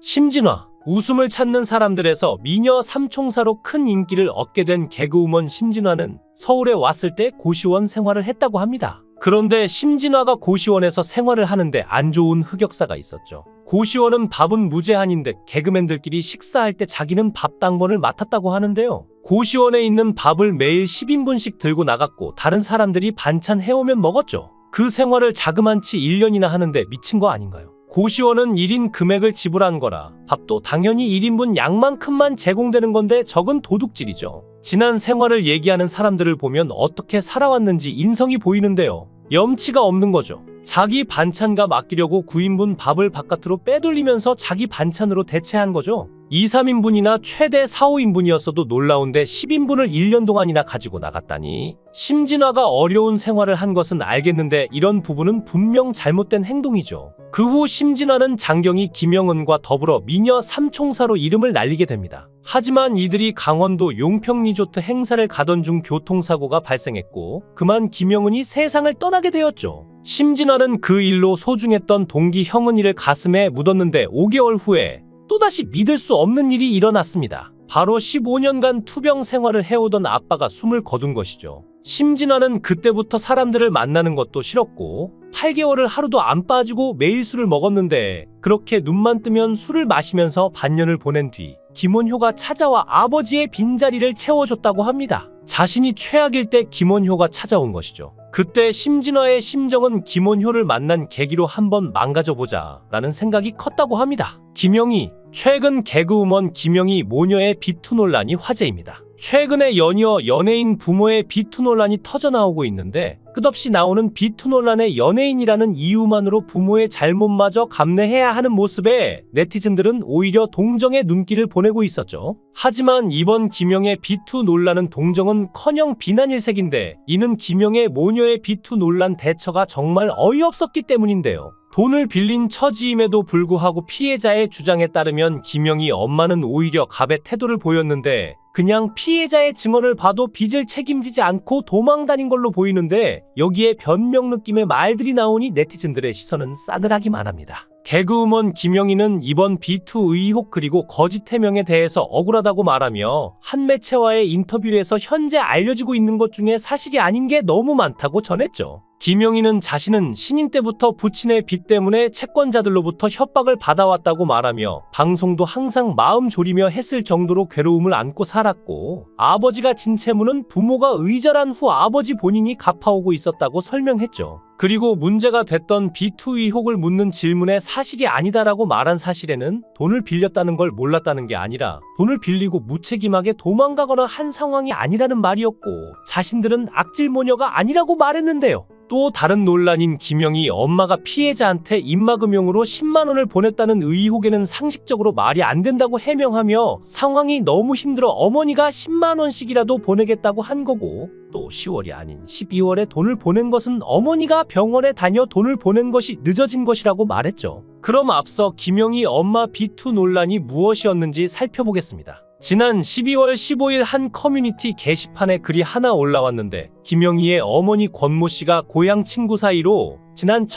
심진화, 웃음을 찾는 사람들에서 미녀 삼총사로 큰 인기를 얻게 된 개그우먼 심진화는 서울에 왔을 때 고시원 생활을 했다고 합니다. 그런데 심진화가 고시원에서 생활을 하는데 안 좋은 흑역사가 있었죠. 고시원은 밥은 무제한인데 개그맨들끼리 식사할 때 자기는 밥 당번을 맡았다고 하는데요. 고시원에 있는 밥을 매일 10인분씩 들고 나갔고 다른 사람들이 반찬 해오면 먹었죠. 그 생활을 자그만치 1년이나 하는데 미친 거 아닌가요? 고시원은 1인 금액을 지불한 거라 밥도 당연히 1인분 양만큼만 제공되는 건데 적은 도둑질이죠. 지난 생활을 얘기하는 사람들을 보면 어떻게 살아왔는지 인성이 보이는데요. 염치가 없는 거죠. 자기 반찬과 맡기려고 9인분 밥을 바깥으로 빼돌리면서 자기 반찬으로 대체한 거죠. 2, 3인분이나 최대 4, 5인분이었어도 놀라운데 10인분을 1년 동안이나 가지고 나갔다니. 심진화가 어려운 생활을 한 것은 알겠는데 이런 부분은 분명 잘못된 행동이죠. 그 후 심진화는 장경희, 김영은과 더불어 미녀 삼총사로 이름을 날리게 됩니다. 하지만 이들이 강원도 용평 리조트 행사를 가던 중 교통사고가 발생했고 그만 김영은이 세상을 떠나게 되었죠. 심진화는 그 일로 소중했던 동기 형은이를 가슴에 묻었는데 5개월 후에 또다시 믿을 수 없는 일이 일어났습니다. 바로 15년간 투병 생활을 해오던 아빠가 숨을 거둔 것이죠. 심진화는 그때부터 사람들을 만나는 것도 싫었고 8개월을 하루도 안 빠지고 매일 술을 먹었는데 그렇게 눈만 뜨면 술을 마시면서 반년을 보낸 뒤 김원효가 찾아와 아버지의 빈자리를 채워줬다고 합니다. 자신이 최악일 때 김원효가 찾아온 것이죠. 그때 심진화의 심정은 김원효를 만난 계기로 한번 망가져보자 라는 생각이 컸다고 합니다. 김영희, 최근 개그우먼 김영희 모녀의 비투 논란이 화제입니다. 최근에 연이어 연예인 부모의 비투 논란이 터져나오고 있는데 끝없이 나오는 비투 논란의 연예인이라는 이유만으로 부모의 잘못마저 감내해야 하는 모습에 네티즌들은 오히려 동정의 눈길을 보내고 있었죠. 하지만 이번 김영의 비투 논란은 동정은커녕 비난일색인데 이는 김영의 모녀의 비투 논란 대처가 정말 어이없었기 때문인데요. 돈을 빌린 처지임에도 불구하고 피해자의 주장에 따르면 김영희 엄마는 오히려 갑의 태도를 보였는데 그냥 피해자의 증언을 봐도 빚을 책임지지 않고 도망 다닌 걸로 보이는데 여기에 변명 느낌의 말들이 나오니 네티즌들의 시선은 싸늘하기만 합니다. 개그우먼 김영희는 이번 비투 의혹 그리고 거짓 해명에 대해서 억울하다고 말하며 한 매체와의 인터뷰에서 현재 알려지고 있는 것 중에 사실이 아닌 게 너무 많다고 전했죠. 김영희는 자신은 신인 때부터 부친의 빚 때문에 채권자들로부터 협박을 받아왔다고 말하며 방송도 항상 마음 졸이며 했을 정도로 괴로움을 안고 살았고 아버지가 진 채무는 부모가 의절한 후 아버지 본인이 갚아오고 있었다고 설명했죠. 그리고 문제가 됐던 비투 의혹을 묻는 질문에 사실이 아니다라고 말한 사실에는 돈을 빌렸다는 걸 몰랐다는 게 아니라 돈을 빌리고 무책임하게 도망가거나 한 상황이 아니라는 말이었고 자신들은 악질 모녀가 아니라고 말했는데요. 또 다른 논란인 김영희 엄마가 피해자한테 입막음용으로 10만 원을 보냈다는 의혹에는 상식적으로 말이 안 된다고 해명하며 상황이 너무 힘들어 어머니가 10만 원씩이라도 보내겠다고 한 거고 또 10월이 아닌 12월에 돈을 보낸 것은 어머니가 병원에 다녀 돈을 보낸 것이 늦어진 것이라고 말했죠. 그럼 앞서 김영희 엄마 비투 논란이 무엇이었는지 살펴보겠습니다. 지난 12월 15일 한 커뮤니티 게시판에 글이 하나 올라왔는데 김영희의 어머니 권모 씨가 고향 친구 사이로 지난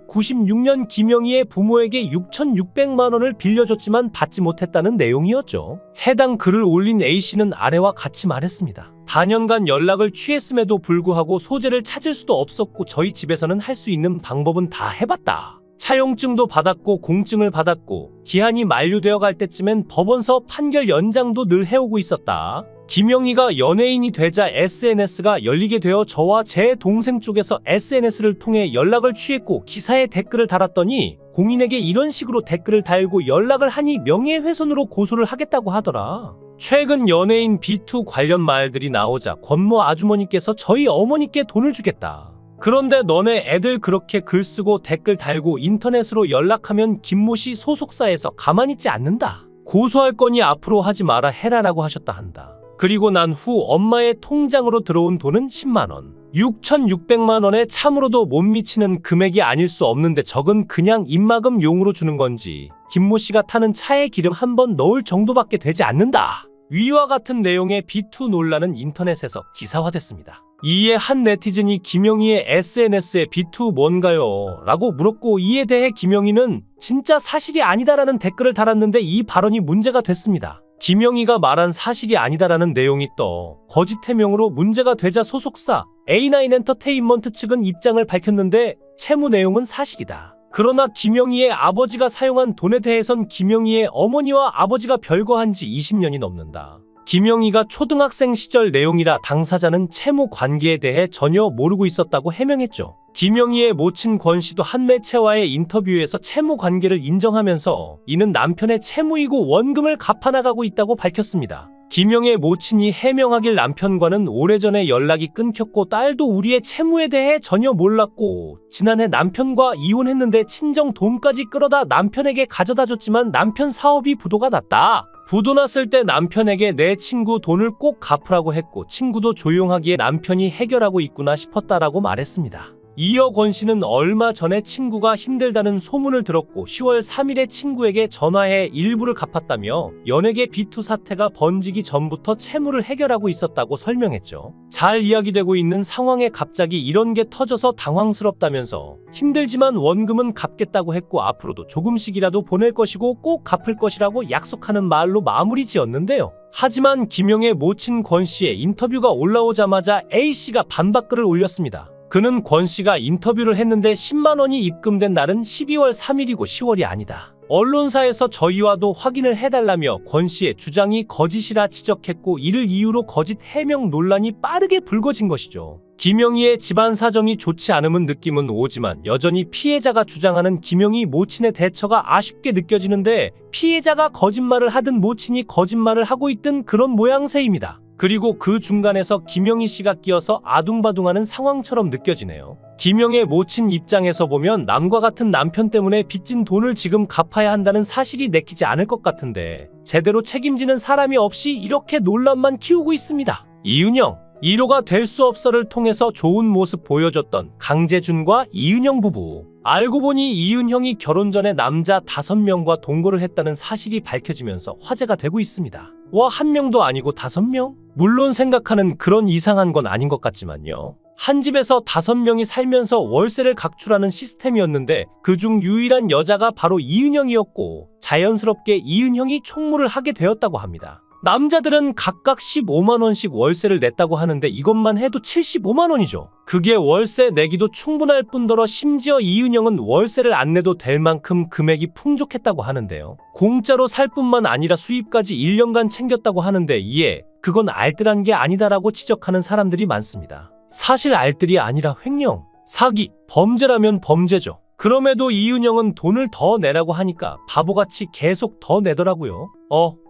1996년 김영희의 부모에게 6,600만 원을 빌려줬지만 받지 못했다는 내용이었죠. 해당 글을 올린 A씨는 아래와 같이 말했습니다. 다년간 연락을 취했음에도 불구하고 소재를 찾을 수도 없었고 저희 집에서는 할 수 있는 방법은 다 해봤다. 차용증도 받았고 공증을 받았고 기한이 만료되어 갈 때쯤엔 법원서 판결 연장도 늘 해오고 있었다. 김영희가 연예인이 되자 SNS가 열리게 되어 저와 제 동생 쪽에서 SNS를 통해 연락을 취했고 기사에 댓글을 달았더니 공인에게 이런 식으로 댓글을 달고 연락을 하니 명예훼손으로 고소를 하겠다고 하더라. 최근 연예인 비투 관련 말들이 나오자 권모 아주머니께서 저희 어머니께 돈을 주겠다. 그런데 너네 애들 그렇게 글 쓰고 댓글 달고 인터넷으로 연락하면 김모 씨 소속사에서 가만히 있지 않는다. 고소할 거니 앞으로 하지 마라 해라라고 하셨다 한다. 그리고 난 후 엄마의 통장으로 들어온 돈은 10만 원. 6,600만 원에 참으로도 못 미치는 금액이 아닐 수 없는데 적은 그냥 입막음 용으로 주는 건지 김모 씨가 타는 차에 기름 한 번 넣을 정도밖에 되지 않는다. 위와 같은 내용의 비투 논란은 인터넷에서 기사화됐습니다. 이에 한 네티즌이 김영희의 SNS에 비투 뭔가요? 라고 물었고, 이에 대해 김영희는 진짜 사실이 아니다라는 댓글을 달았는데 이 발언이 문제가 됐습니다. 김영희가 말한 사실이 아니다라는 내용이 떠 거짓 해명으로 문제가 되자 소속사 A9 엔터테인먼트 측은 입장을 밝혔는데 채무 내용은 사실이다. 그러나 김영희의 아버지가 사용한 돈에 대해선 김영희의 어머니와 아버지가 별거한 지 20년이 넘는다. 김영희가 초등학생 시절 내용이라 당사자는 채무 관계에 대해 전혀 모르고 있었다고 해명했죠. 김영희의 모친 권 씨도 한 매체와의 인터뷰에서 채무 관계를 인정하면서 이는 남편의 채무이고 원금을 갚아나가고 있다고 밝혔습니다. 김영희의 모친이 해명하길 남편과는 오래전에 연락이 끊겼고 딸도 우리의 채무에 대해 전혀 몰랐고 지난해 남편과 이혼했는데 친정 돈까지 끌어다 남편에게 가져다 줬지만 남편 사업이 부도가 났다. 부도 났을 때 남편에게 내 친구 돈을 꼭 갚으라고 했고 친구도 조용하기에 남편이 해결하고 있구나 싶었다라고 말했습니다. 이어 권 씨는 얼마 전에 친구가 힘들다는 소문을 들었고 10월 3일에 친구에게 전화해 일부를 갚았다며 연예계 비투 사태가 번지기 전부터 채무를 해결하고 있었다고 설명했죠. 잘 이야기되고 있는 상황에 갑자기 이런 게 터져서 당황스럽다면서 힘들지만 원금은 갚겠다고 했고 앞으로도 조금씩이라도 보낼 것이고 꼭 갚을 것이라고 약속하는 말로 마무리 지었는데요. 하지만 김영의 모친 권 씨의 인터뷰가 올라오자마자 A씨가 반박글을 올렸습니다. 그는 권 씨가 인터뷰를 했는데 10만 원이 입금된 날은 12월 3일이고 10월이 아니다. 언론사에서 저희와도 확인을 해달라며 권 씨의 주장이 거짓이라 지적했고 이를 이유로 거짓 해명 논란이 빠르게 불거진 것이죠. 김영희의 집안 사정이 좋지 않음은 느낌은 오지만 여전히 피해자가 주장하는 김영희 모친의 대처가 아쉽게 느껴지는데 피해자가 거짓말을 하든 모친이 거짓말을 하고 있든 그런 모양새입니다. 그리고 그 중간에서 김영희 씨가 끼어서 아둥바둥하는 상황처럼 느껴지네요. 김영의 모친 입장에서 보면 남과 같은 남편 때문에 빚진 돈을 지금 갚아야 한다는 사실이 내키지 않을 것 같은데 제대로 책임지는 사람이 없이 이렇게 논란만 키우고 있습니다. 이은영, 1호가 될 수 없어를 통해서 좋은 모습 보여줬던 강재준과 이은영 부부. 알고 보니 이은영이 결혼 전에 남자 5명과 동거를 했다는 사실이 밝혀지면서 화제가 되고 있습니다. 와, 1명도 아니고 5명? 물론 생각하는 그런 이상한 건 아닌 것 같지만요. 한 집에서 5명이 살면서 월세를 각출하는 시스템이었는데 그중 유일한 여자가 바로 이은영이었고 자연스럽게 이은영이 총무를 하게 되었다고 합니다. 남자들은 각각 15만 원씩 월세를 냈다고 하는데 이것만 해도 75만 원이죠. 그게 월세 내기도 충분할 뿐더러 심지어 이은영은 월세를 안 내도 될 만큼 금액이 풍족했다고 하는데요. 공짜로 살 뿐만 아니라 수입까지 1년간 챙겼다고 하는데 이에 그건 알뜰한 게 아니다라고 지적하는 사람들이 많습니다. 사실 알뜰이 아니라 횡령, 사기, 범죄라면 범죄죠. 그럼에도 이은영은 돈을 더 내라고 하니까 바보같이 계속 더 내더라고요.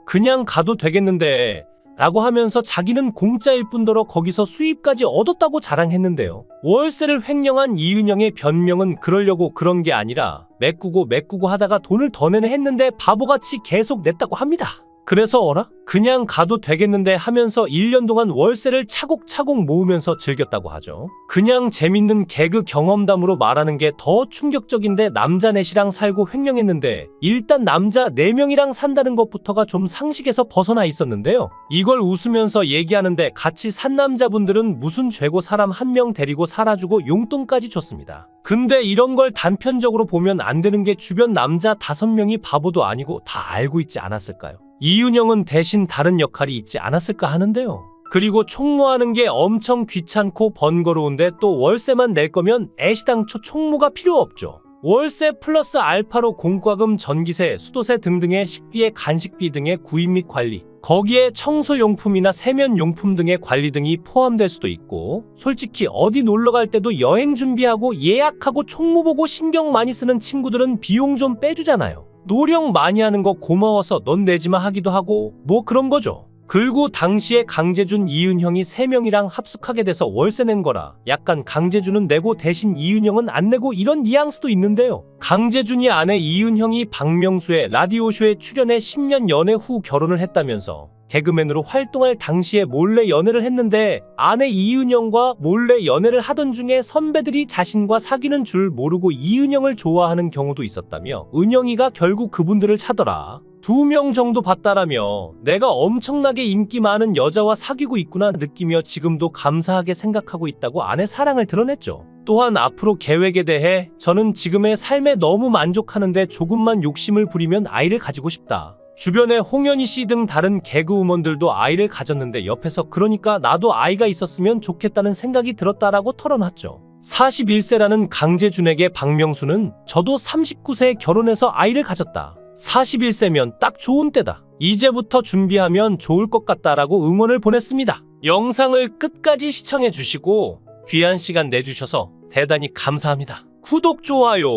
그냥 가도 되겠는데 라고 하면서 자기는 공짜일 뿐더러 거기서 수입까지 얻었다고 자랑했는데요. 월세를 횡령한 이은영의 변명은 그러려고 그런 게 아니라 메꾸고 하다가 돈을 더 내네 했는데 바보같이 계속 냈다고 합니다. 그래서 그냥 가도 되겠는데 하면서 1년 동안 월세를 차곡차곡 모으면서 즐겼다고 하죠. 그냥 재밌는 개그 경험담으로 말하는 게 더 충격적인데 남자 넷이랑 살고 횡령했는데 일단 남자 4명이랑 산다는 것부터가 좀 상식에서 벗어나 있었는데요. 이걸 웃으면서 얘기하는데 같이 산 남자분들은 무슨 죄고 사람 1명 데리고 살아주고 용돈까지 줬습니다. 근데 이런 걸 단편적으로 보면 안 되는 게 주변 남자 5명이 바보도 아니고 다 알고 있지 않았을까요? 이은영은 대신 다른 역할이 있지 않았을까 하는데요. 그리고 총무하는 게 엄청 귀찮고 번거로운데 또 월세만 낼 거면 애시당초 총무가 필요 없죠. 월세 플러스 알파로 공과금, 전기세, 수도세 등등의 식비에 간식비 등의 구입 및 관리, 거기에 청소용품이나 세면용품 등의 관리 등이 포함될 수도 있고 솔직히 어디 놀러갈 때도 여행 준비하고 예약하고 총무 보고 신경 많이 쓰는 친구들은 비용 좀 빼주잖아요. 노력 많이 하는 거 고마워서 넌 내지마 하기도 하고 뭐 그런 거죠. 그리고 당시에 강재준, 이은영이 3명이랑 합숙하게 돼서 월세 낸 거라 약간 강재준은 내고 대신 이은영은 안 내고 이런 뉘앙스도 있는데요. 강재준이 아내 이은영이 박명수의 라디오쇼에 출연해 10년 연애 후 결혼을 했다면서 개그맨으로 활동할 당시에 몰래 연애를 했는데 아내 이은영과 몰래 연애를 하던 중에 선배들이 자신과 사귀는 줄 모르고 이은영을 좋아하는 경우도 있었다며 은영이가 결국 그분들을 차더라. 2명 정도 봤다라며 내가 엄청나게 인기 많은 여자와 사귀고 있구나 느끼며 지금도 감사하게 생각하고 있다고 아내 사랑을 드러냈죠. 또한 앞으로 계획에 대해 저는 지금의 삶에 너무 만족하는데 조금만 욕심을 부리면 아이를 가지고 싶다. 주변에 홍현희 씨 등 다른 개그우먼들도 아이를 가졌는데 옆에서 그러니까 나도 아이가 있었으면 좋겠다는 생각이 들었다라고 털어놨죠. 41세라는 강재준에게 박명수는 저도 39세에 결혼해서 아이를 가졌다. 41세면 딱 좋은 때다. 이제부터 준비하면 좋을 것 같다라고 응원을 보냈습니다. 영상을 끝까지 시청해 주시고 귀한 시간 내주셔서 대단히 감사합니다. 구독, 좋아요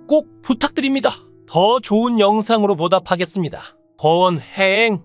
꼭 부탁드립니다. 더 좋은 영상으로 보답하겠습니다. 권행